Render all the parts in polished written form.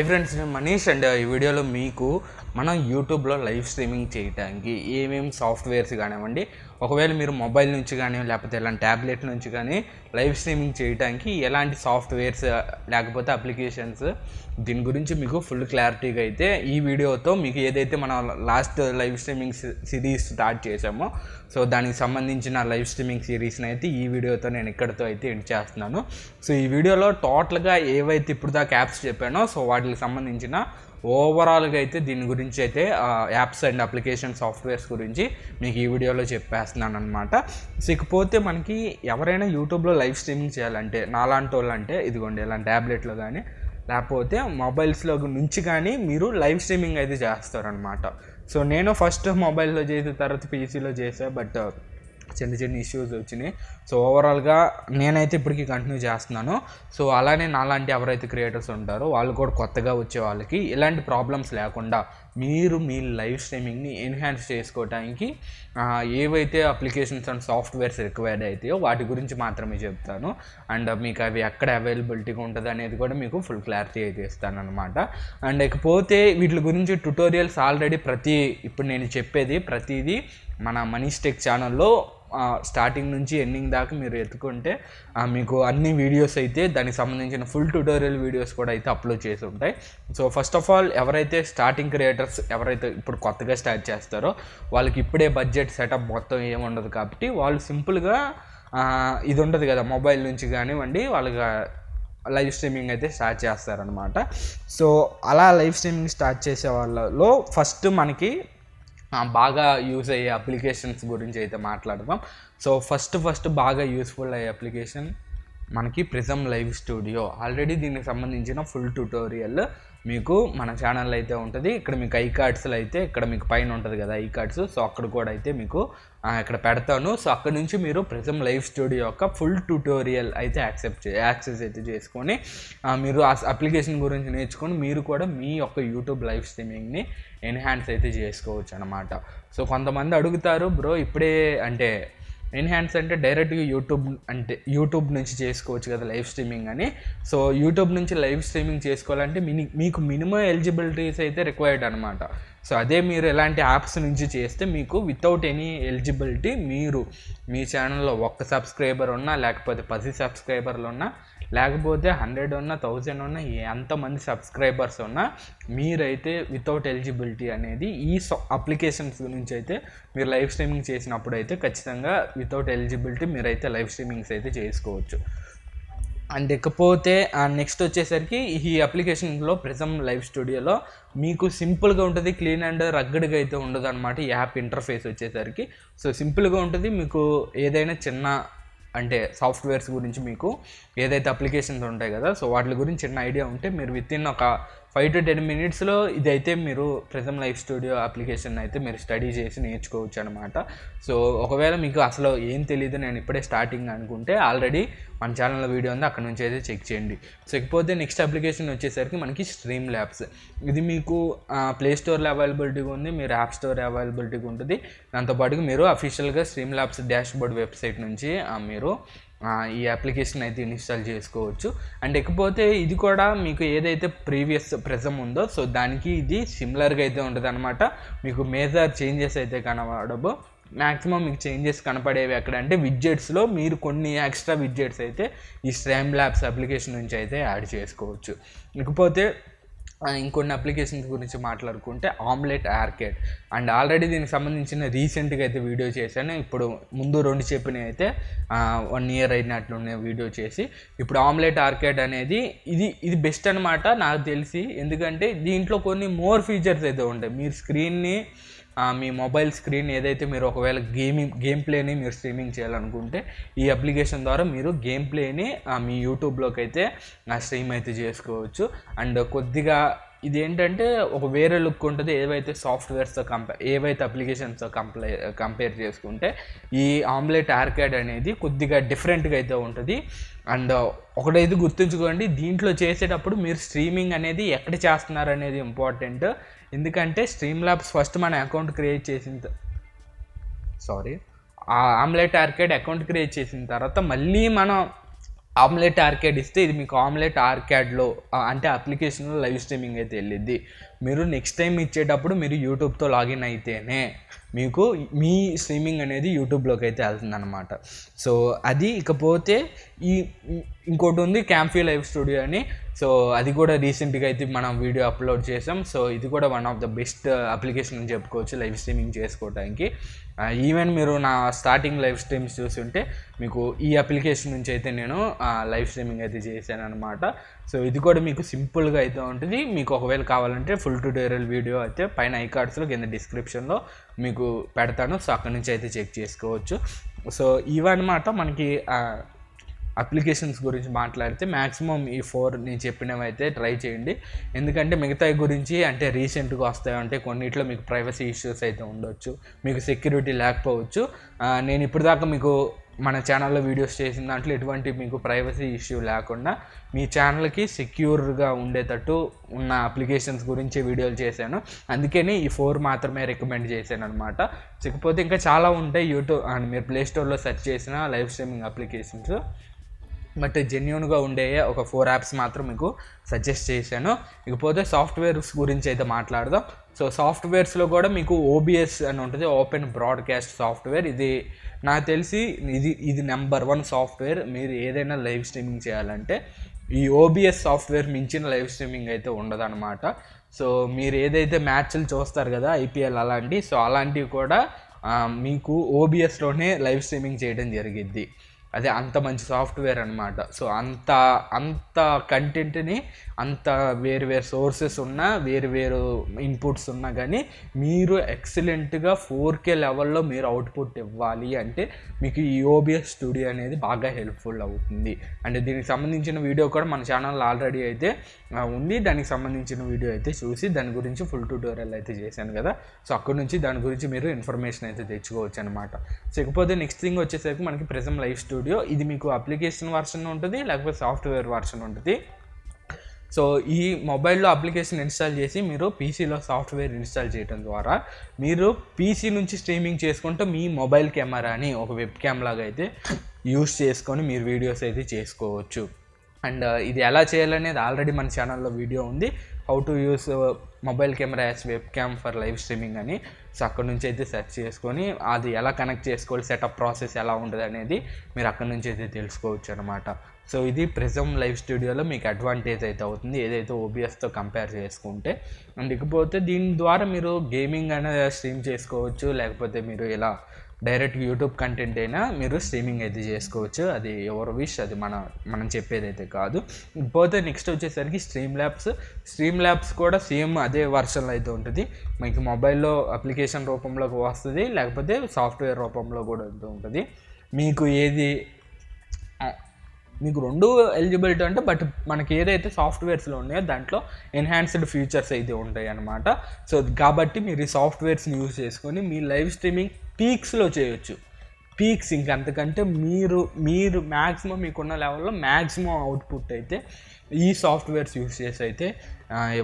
Hi friends, నేను Manish and ఈ వీడియోలో మీకు మనం యూట్యూబ్లో లైవ్ స్ట్రీమింగ్ చేయడానికి ఏమేమి సాఫ్ట్వేర్స్ కానివ్వండి, ఒకవేళ మీరు మొబైల్ నుంచి కానీ లేకపోతే ఇలాంటి ట్యాబ్లెట్ నుంచి కానీ లైవ్ స్ట్రీమింగ్ చేయడానికి ఎలాంటి సాఫ్ట్వేర్స్ లేకపోతే అప్లికేషన్స్, దీని గురించి మీకు ఫుల్ క్లారిటీగా అయితే ఈ వీడియోతో మీకు ఏదైతే మనం last live streaming series start చేసామో సో దానికి సంబంధించిన లైవ్ స్ట్రీమింగ్ సిరీస్ని అయితే ఈ వీడియోతో నేను ఇక్కడితో అయితే ఎండ్ చేస్తున్నాను. సో ఈ వీడియోలో టోటల్గా ఏవైతే ఇప్పుడు దాకా యాప్స్ చెప్పానో సో వాటికి సంబంధించిన ఓవరాల్గా అయితే దీని గురించి అయితే యాప్స్ అండ్ అప్లికేషన్ సాఫ్ట్వేర్స్ గురించి మీకు ఈ వీడియోలో చెప్పేస్తున్నాను అనమాట. సో ఇకపోతే మనకి ఎవరైనా యూట్యూబ్లో లైవ్ స్ట్రీమింగ్ చేయాలంటే నాలాంటి వాళ్ళు అంటే ఇదిగోండి ఇలాంటి ట్యాబ్లెట్లో కానీ లేకపోతే మొబైల్స్లో నుంచి కానీ మీరు లైవ్ స్ట్రీమింగ్ అయితే చేస్తారనమాట. సో నేను ఫస్ట్ మొబైల్లో చేసిన తర్వాత పీసీలో చేసా, బట్ చిన్న చిన్న ఇష్యూస్ వచ్చినాయి. సో ఓవరాల్గా నేనైతే ఇప్పటికీ కంటిన్యూ చేస్తున్నాను. సో అలానే నాలాంటి ఎవరైతే క్రియేటర్స్ ఉంటారో వాళ్ళు కూడా కొత్తగా వచ్చే వాళ్ళకి ఎలాంటి ప్రాబ్లమ్స్ లేకుండా మీరు మీ లైవ్ స్ట్రీమింగ్ని ఎన్హాన్స్ చేసుకోవడానికి ఏవైతే అప్లికేషన్స్ అండ్ సాఫ్ట్వేర్స్ రిక్వైర్డ్ అవుతాయో వాటి గురించి మాత్రమే చెప్తాను. అండ్ మీకు అవి ఎక్కడ అవైలబిలిటీగా ఉంటుంది అనేది కూడా మీకు ఫుల్ క్లారిటీ అయితే ఇస్తాను అనమాట. అండ్ ఇకపోతే వీటి గురించి ట్యుటోరియల్స్ ఆల్రెడీ ఇప్పుడు నేను చెప్పేది ప్రతిదీ మన మనీష్ టెక్ ఛానల్లో స్టార్టింగ్ నుంచి ఎండింగ్ దాకా మీరు ఎత్తుకుంటే మీకు అన్ని వీడియోస్ అయితే దానికి సంబంధించిన ఫుల్ ట్యుటోరియల్ వీడియోస్ కూడా అయితే అప్లోడ్ చేసి ఉంటాయి. సో ఫస్ట్ ఆఫ్ ఆల్ ఎవరైతే స్టార్టింగ్ క్రియేటర్స్ ఎవరైతే ఇప్పుడు కొత్తగా స్టార్ట్ చేస్తారో వాళ్ళకి ఇప్పుడే బడ్జెట్ సెటప్ మొత్తం ఏముండదు కాబట్టి వాళ్ళు సింపుల్గా ఇది ఉంటుంది కదా మొబైల్ నుంచి కానివ్వండి వాళ్ళకి లైవ్ స్ట్రీమింగ్ అయితే స్టార్ట్ చేస్తారనమాట. సో అలా లైవ్ స్ట్రీమింగ్ స్టార్ట్ చేసే వాళ్ళలో ఫస్ట్ మనకి బాగా యూజ్ అయ్యే అప్లికేషన్స్ గురించి అయితే మాట్లాడదాం. సో ఫస్ట్ బాగా యూస్ఫుల్ అయ్యే అప్లికేషన్ మనకి ప్రిజమ్ లైవ్ స్టూడియో. ఆల్రెడీ దీనికి సంబంధించిన ఫుల్ ట్యూటోరియల్ మీకు మన ఛానల్లో అయితే ఉంటుంది. ఇక్కడ మీకు ఐ కార్డ్స్లో అయితే ఇక్కడ మీకు పైన ఉంటుంది కదా ఐ కార్డ్స్, సో అక్కడ కూడా అయితే మీకు ఇక్కడ పెడతాను. సో అక్కడ నుంచి మీరు ప్రిజమ్ లైవ్ స్టూడియో యొక్క ఫుల్ ట్యూటోరియల్ అయితే యాక్సెస్ అయితే చేసుకొని మీరు ఆ అప్లికేషన్ గురించి నేర్చుకొని మీరు కూడా మీ యొక్క యూట్యూబ్ లైవ్ స్ట్రీమింగ్ని ఎన్హాన్స్ అయితే చేసుకోవచ్చు అనమాట. సో కొంతమంది అడుగుతారు, బ్రో ఇప్పుడే అంటే ఎన్హాన్స్ అంటే డైరెక్ట్గా యూట్యూబ్ నుంచి చేసుకోవచ్చు కదా లైవ్ స్ట్రీమింగ్ అని. సో యూట్యూబ్ నుంచి లైవ్ స్ట్రీమింగ్ చేసుకోవాలంటే మీకు మినిమం ఎలిజిబిలిటీస్ అయితే రిక్వైర్డ్ అనమాట. సో అదే మీరు ఎలాంటి యాప్స్ నుంచి చేస్తే మీకు వితౌట్ ఎనీ ఎలిజిబిలిటీ మీరు మీ ఛానల్లో 1 సబ్స్క్రైబర్ ఉన్నా లేకపోతే 10 సబ్స్క్రైబర్లు ఉన్నా లేకపోతే 100 ఉన్నా 1000 ఉన్నా ఎంతమంది సబ్స్క్రైబర్స్ ఉన్నా మీరైతే వితౌట్ ఎలిజిబిలిటీ అనేది ఈ అప్లికేషన్స్ నుంచి అయితే మీరు లైవ్ స్ట్రీమింగ్ చేసినప్పుడు అయితే ఖచ్చితంగా వితౌట్ ఎలిజిబిలిటీ మీరైతే లైవ్ స్ట్రీమింగ్స్ అయితే చేసుకోవచ్చు. అండ్ ఇకపోతే నెక్స్ట్ వచ్చేసరికి ఈ అప్లికేషన్లో ప్రిజమ్ లైవ్ స్టూడియోలో మీకు సింపుల్గా ఉంటుంది, క్లీన్ అండ్ రగ్గడ్గా అయితే ఉండదు అనమాట. ఈ యాప్ ఇంటర్ఫేస్ వచ్చేసరికి సో సింపుల్గా ఉంటుంది. మీకు ఏదైనా చిన్న అంటే సాఫ్ట్వేర్స్ గురించి మీకు ఏదైతే అప్లికేషన్స్ ఉంటాయి కదా సో వాటి గురించి చిన్న ఐడియా ఉంటే మీరు వితిన్ ఒక 5 to 10 minutesలో ఇదైతే మీరు ప్రిజమ్ లైవ్ స్టూడియో అప్లికేషన్ అయితే మీరు స్టడీ చేసి నేర్చుకోవచ్చు అనమాట. సో ఒకవేళ మీకు అసలు ఏం తెలియదు నేను ఇప్పుడే స్టార్టింగ్ అనుకుంటే ఆల్రెడీ మన ఛానల్లో వీడియో ఉంది, అక్కడ నుంచి అయితే చెక్ చేయండి. సో ఇకపోతే నెక్స్ట్ అప్లికేషన్ వచ్చేసరికి మనకి స్ట్రీమ్ ల్యాబ్స్. ఇది మీకు ప్లే స్టోర్లో అవైలబిలిటీగా ఉంది, మీరు యాప్ స్టోర్ అవైలబిలిటీగా ఉంటుంది. దాంతోపాటుగా మీరు అఫీషియల్గా స్ట్రీమ్ ల్యాబ్స్ డాష్బోర్డ్ వెబ్సైట్ నుంచి మీరు ఈ అప్లికేషన్ అయితే ఇన్స్టాల్ చేసుకోవచ్చు. అండ్ ఇకపోతే ఇది కూడా మీకు ఏదైతే ప్రీవియస్ ప్రిజమ్ ఉందో సో దానికి ఇది సిమిలర్గా అయితే ఉంటుంది అనమాట. మీకు మేజర్ చేంజెస్ అయితే కనబడవు. మ్యాక్సిమం మీకు చేంజెస్ కనపడేవి ఎక్కడంటే విడ్జెట్స్లో మీరు కొన్ని ఎక్స్ట్రా విడ్జెట్స్ అయితే ఈ స్ట్రీమ్ ల్యాబ్స్ అప్లికేషన్ నుంచి అయితే యాడ్ చేసుకోవచ్చు. ఇకపోతే ఇంకొన్ని అప్లికేషన్స్ గురించి మాట్లాడుకుంటే ఆమ్లెట్ ఆర్కేడ్. అండ్ ఆల్రెడీ దీనికి సంబంధించిన రీసెంట్గా అయితే వీడియో చేశాను. ఇప్పుడు ముందు 2 చెప్పినవి అయితే 1 year అయినట్లున్న వీడియో చేసి ఇప్పుడు ఆమ్లెట్ ఆర్కేడ్ అనేది ఇది బెస్ట్ అనమాట నాకు తెలిసి. ఎందుకంటే దీంట్లో కొన్ని మోర్ ఫీచర్స్ అయితే ఉంటాయి. మీరు స్క్రీన్ని మీ మొబైల్ స్క్రీన్ ఏదైతే మీరు ఒకవేళ గేమ్ ప్లేని మీరు స్ట్రీమింగ్ చేయాలనుకుంటే ఈ అప్లికేషన్ ద్వారా మీరు గేమ్ ప్లేని మీ యూట్యూబ్లోకి అయితే స్ట్రీమ్ అయితే చేసుకోవచ్చు. అండ్ కొద్దిగా ఇదేంటంటే ఒక వేరే లుక్ ఉంటుంది. ఏవైతే సాఫ్ట్వేర్స్తో ఏవైతే అప్లికేషన్స్తో కంపేర్ చేసుకుంటే ఈ ఆమ్లెట్ ఆర్కేడ్ అనేది కొద్దిగా డిఫరెంట్గా అయితే ఉంటుంది. అండ్ ఒకటైతే గుర్తుంచుకోండి, దీంట్లో చేసేటప్పుడు మీరు స్ట్రీమింగ్ అనేది ఎక్కడ చేస్తున్నారు అనేది ఇంపార్టెంట్. ఎందుకంటే స్ట్రీమ్ ల్యాబ్స్ ఫస్ట్ మన అకౌంట్ క్రియేట్ చేసిన ఆమ్లెట్ ఆర్కేడ్ అకౌంట్ క్రియేట్ చేసిన తర్వాత మళ్ళీ మనం ఆమ్లెట్ ఆర్కేడ్ ఇస్తే ఇది మీకు ఆమ్లెట్ ఆర్కేడ్లో అంటే అప్లికేషన్లో లైవ్ స్ట్రీమింగ్ అయితే వెళ్ళిద్ది. మీరు నెక్స్ట్ టైం ఇచ్చేటప్పుడు మీరు యూట్యూబ్తో లాగిన్ అయితేనే మీకు మీ స్ట్రీమింగ్ అనేది యూట్యూబ్లోకి అయితే వెళ్తుందన్నమాట. సో అది. ఇకపోతే ఇంకోటి ఉంది క్యాంఫీ లైవ్ స్టూడియో అని. సో అది కూడా రీసెంట్గా అయితే మనం వీడియో అప్లోడ్ చేసాం. సో ఇది కూడా one of the best application అని చెప్పుకోవచ్చు లైవ్ స్ట్రీమింగ్ చేసుకోవడానికి. ఈవెన్ మీరు నా స్టార్టింగ్ లైవ్ స్ట్రీమ్స్ చూస్తుంటే మీకు ఈ అప్లికేషన్ నుంచి అయితే నేను లైవ్ స్ట్రీమింగ్ అయితే చేశాను అనమాట. సో ఇది కూడా మీకు సింపుల్గా అయితే ఉంటుంది. మీకు ఒకవేళ కావాలంటే ఫుల్ ట్యూటోరియల్ వీడియో అయితే పైన ఐకార్డ్స్లో కింద డిస్క్రిప్షన్లో మీకు పెడతాను. సో అక్కడి నుంచి అయితే చెక్ చేసుకోవచ్చు. సో ఇవన్నమాట మనకి అప్లికేషన్స్ గురించి మాట్లాడితే మ్యాక్సిమం ఈ 4 నేను చెప్పినవి అయితే ట్రై చేయండి. ఎందుకంటే మిగతాయి గురించి అంటే రీసెంట్గా వస్తాయంటే కొన్నిట్లో మీకు ప్రైవసీ ఇష్యూస్ అయితే ఉండొచ్చు, మీకు సెక్యూరిటీ లేకపోవచ్చు. నేను ఇప్పటిదాకా మీకు మన ఛానల్లో వీడియోస్ చేసిన దాంట్లో ఎటువంటి మీకు ప్రైవసీ ఇష్యూ లేకుండా మీ ఛానల్కి సెక్యూర్గా ఉండేటట్టు ఉన్న అప్లికేషన్స్ గురించి వీడియోలు చేశాను. అందుకని ఈ 4 మాత్రమే రికమెండ్ చేశాను అనమాట. లేకపోతే ఇంకా చాలా ఉంటాయి యూట్యూబ్ అండ్ మీరు ప్లేస్టోర్లో సెర్చ్ చేసిన లైవ్ స్ట్రీమింగ్ అప్లికేషన్స్. బట్ జెన్యూన్గా ఉండే ఒక 4 యాప్స్ మాత్రం మీకు సజెస్ట్ చేశాను. ఇకపోతే సాఫ్ట్వేర్స్ గురించి అయితే మాట్లాడదాం. సో సాఫ్ట్వేర్స్లో కూడా మీకు OBS అని ఉంటుంది, ఓపెన్ బ్రాడ్కాస్ట్ సాఫ్ట్వేర్. ఇది నాకు తెలిసి ఇది నెంబర్ 1 సాఫ్ట్వేర్. మీరు ఏదైనా లైవ్ స్ట్రీమింగ్ చేయాలంటే ఈ OBS సాఫ్ట్వేర్ మించిన లైవ్ స్ట్రీమింగ్ అయితే ఉండదన్నమాట. సో మీరు ఏదైతే మ్యాచ్లు చూస్తారు కదా IPL అలాంటివి, సో అలాంటివి కూడా మీకు OBSలోనే లైవ్ స్ట్రీమింగ్ చేయడం జరిగిద్ది. అదే అంత మంచి సాఫ్ట్వేర్ అనమాట. సో అంత కంటెంట్ని అంత వేరు సోర్సెస్ ఉన్నా వేరు ఇన్పుట్స్ ఉన్నా కానీ మీరు ఎక్సలెంట్గా 4K లెవెల్లో మీరు అవుట్పుట్ ఇవ్వాలి అంటే మీకు ఈ OBS స్టూడియో అనేది బాగా హెల్ప్ఫుల్ అవుతుంది. అంటే దీనికి సంబంధించిన వీడియో కూడా మన ఛానల్లో ఆల్రెడీ అయితే ఉంది. దానికి సంబంధించిన వీడియో అయితే చూసి దాని గురించి ఫుల్ ట్యూటోరియల్ అయితే చేశాను కదా. సో అక్కడ నుంచి దాని గురించి మీరు ఇన్ఫర్మేషన్ అయితే తెచ్చుకోవచ్చు అనమాట. సో ఇకపోతే నెక్స్ట్ థింగ్ వచ్చేసరికి మనకి ప్రిజమ్ లైవ్ స్టూడియో. ఇది మీకు అప్లికేషన్ వర్షన్ ఉంటుంది, లేకపోతే సాఫ్ట్వేర్ వర్షన్ ఉంటుంది. సో ఈ మొబైల్లో అప్లికేషన్ ఇన్స్టాల్ చేసి మీరు పీసీలో సాఫ్ట్వేర్ ఇన్స్టాల్ చేయడం ద్వారా మీరు పీసీ నుంచి స్ట్రీమింగ్ చేసుకుంటూ మీ మొబైల్ కెమెరాని ఒక వెబ్ క్యామ్ లాగా అయితే యూస్ చేసుకొని మీరు వీడియోస్ అయితే చేసుకోవచ్చు. అండ్ ఇది ఎలా చేయాలనేది ఆల్రెడీ మన ఛానల్లో వీడియో ఉంది, how to use mobile camera as web cam for live streaming అని. సో అక్కడ నుంచి అయితే సెర్చ్ చేసుకొని అది ఎలా కనెక్ట్ చేసుకోవాలి, సెటప్ ప్రాసెస్ ఎలా ఉంటుంది అనేది మీరు అక్కడ నుంచి అయితే తెలుసుకోవచ్చు అనమాట. సో ఇది ప్రిజమ్ లైవ్ స్టూడియోలో మీకు అడ్వాంటేజ్ అయితే అవుతుంది ఏదైతే OBSతో కంపేర్ చేసుకుంటే. అండ్ ఇకపోతే దీని ద్వారా మీరు గేమింగ్ అనేది స్ట్రీమ్ చేసుకోవచ్చు, లేకపోతే మీరు ఇలా డైరెక్ట్ యూట్యూబ్ కంటెంట్ అయినా మీరు స్ట్రీమింగ్ అయితే చేసుకోవచ్చు. అది ఎవరి విష్, అది మనం చెప్పేదైతే కాదు. పోతే నెక్స్ట్ వచ్చేసరికి స్ట్రీమ్ ల్యాబ్స్ కూడా సేమ్ అదే వర్షన్లో అయితే ఉంటుంది. మీకు మొబైల్లో అప్లికేషన్ రూపంలోకి వస్తుంది, లేకపోతే సాఫ్ట్వేర్ రూపంలో కూడా ఉంటుంది. మీకు మీకు 2 ఎలిజిబిలిటీ అంటే బట్ మనకి ఏదైతే సాఫ్ట్వేర్స్లో ఉన్నాయో దాంట్లో ఎన్హాన్స్డ్ ఫీచర్స్ అయితే ఉంటాయి అన్నమాట. సో కాబట్టి మీరు ఈ సాఫ్ట్వేర్స్ని యూజ్ చేసుకొని మీ లైవ్ స్ట్రీమింగ్ పీక్స్లో చేయొచ్చు. పీక్స్ ఇంకంతకంటే మీరు మ్యాక్సిమం మీకున్న లెవెల్లో మ్యాక్సిమం అవుట్పుట్ అయితే ఈ సాఫ్ట్వేర్స్ యూజ్ చేసి అయితే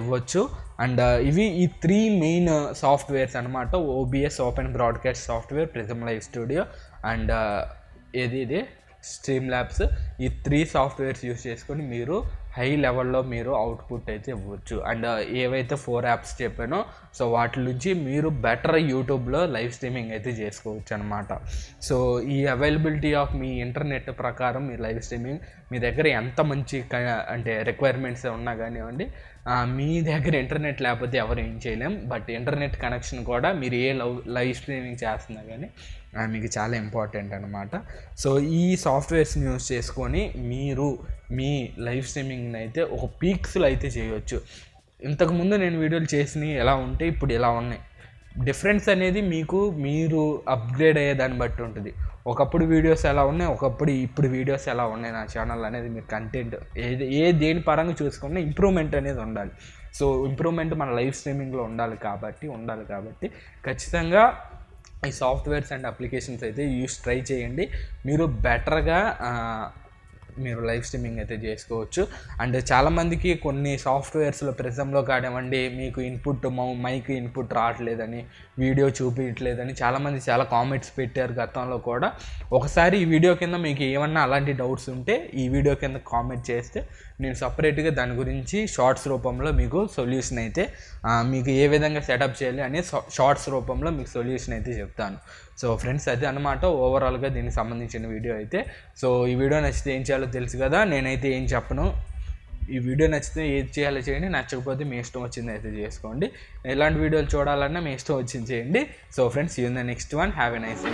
ఇవ్వచ్చు. అండ్ ఇవి ఈ 3 మెయిన్ సాఫ్ట్వేర్స్ అనమాట. OBS open broadcast software, prism live studio and ఇది స్ట్రీమ్ ల్యాబ్స్. ఈ 3 సాఫ్ట్వేర్స్ యూజ్ చేసుకొని మీరు హై లెవెల్లో మీరు అవుట్పుట్ అయితే ఇవ్వచ్చు. అండ్ ఏవైతే 4 యాప్స్ చెప్పానో సో వాటి నుంచి మీరు బెటర్ యూట్యూబ్లో లైవ్ స్ట్రీమింగ్ అయితే చేసుకోవచ్చు అనమాట. సో ఈ అవైలబిలిటీ ఆఫ్ మీ ఇంటర్నెట్ ప్రకారం మీ లైవ్ స్ట్రీమింగ్ మీ దగ్గర ఎంత మంచి అంటే రిక్వైర్మెంట్స్ ఉన్నా కానివ్వండి, మీ దగ్గర ఇంటర్నెట్ లేకపోతే ఎవరు ఏం చేయలేం. బట్ ఇంటర్నెట్ కనెక్షన్ కూడా మీరు లైవ్ స్ట్రీమింగ్ చేస్తున్నా కానీ మీకు చాలా ఇంపార్టెంట్ అనమాట. సో ఈ సాఫ్ట్వేర్స్ని యూజ్ చేసుకొని మీరు మీ లైవ్ స్ట్రీమింగ్ని అయితే ఒక పీక్స్లో అయితే చేయవచ్చు. ఇంతకుముందు నేను వీడియోలు చేసినవి ఎలా ఉంటే ఇప్పుడు ఎలా ఉన్నాయి. డిఫరెన్స్ అనేది మీరు అప్గ్రేడ్ అయ్యేదాన్ని బట్టి ఉంటుంది. ఒకప్పుడు వీడియోస్ ఎలా ఉన్నాయి, ఇప్పుడు వీడియోస్ ఎలా ఉన్నాయి నా ఛానల్ అనేది మీరు కంటెంట్ దేని పరంగా చూసుకున్నా ఇంప్రూవ్మెంట్ అనేది ఉండాలి. సో ఇంప్రూవ్మెంట్ మన లైవ్ స్ట్రీమింగ్లో ఉండాలి కాబట్టి ఖచ్చితంగా ఈ సాఫ్ట్వేర్స్ అండ్ అప్లికేషన్స్ అయితే ట్రై చేయండి. మీరు బెటర్గా మీరు లైవ్ స్ట్రీమింగ్ అయితే చేసుకోవచ్చు. అండ్ చాలామందికి కొన్ని సాఫ్ట్వేర్స్లో ప్రిజంలో కానివ్వండి మీకు ఇన్పుట్ మైక్ ఇన్పుట్ రావట్లేదని, వీడియో చూపించట్లేదని చాలామంది చాలా కామెంట్స్ పెట్టారు గతంలో కూడా. ఒకసారి ఈ వీడియో కింద మీకు ఏమన్నా అలాంటి డౌట్స్ ఉంటే ఈ వీడియో కింద కామెంట్ చేస్తే నేను సపరేట్గా దాని గురించి షార్ట్స్ రూపంలో మీకు సొల్యూషన్ అయితే మీకు ఏ విధంగా సెటప్ చేయాలి అనే షార్ట్స్ రూపంలో మీకు సొల్యూషన్ అయితే చెప్తాను. సో ఫ్రెండ్స్, అది అన్నమాట ఓవరాల్గా దీనికి సంబంధించిన వీడియో అయితే. సో ఈ వీడియో నచ్చితే ఏం చేయాలో తెలుసు కదా, నేనైతే ఏం చెప్పను. ఈ వీడియో నచ్చితే ఏది చేయాలో చేయండి, నచ్చకపోతే మీ ఇష్టం వచ్చింది అయితే చేసుకోండి. ఎలాంటి వీడియోలు చూడాలన్నా మీ ఇష్టం వచ్చింది చేయండి. So friends, you in the next one. Have a nice day.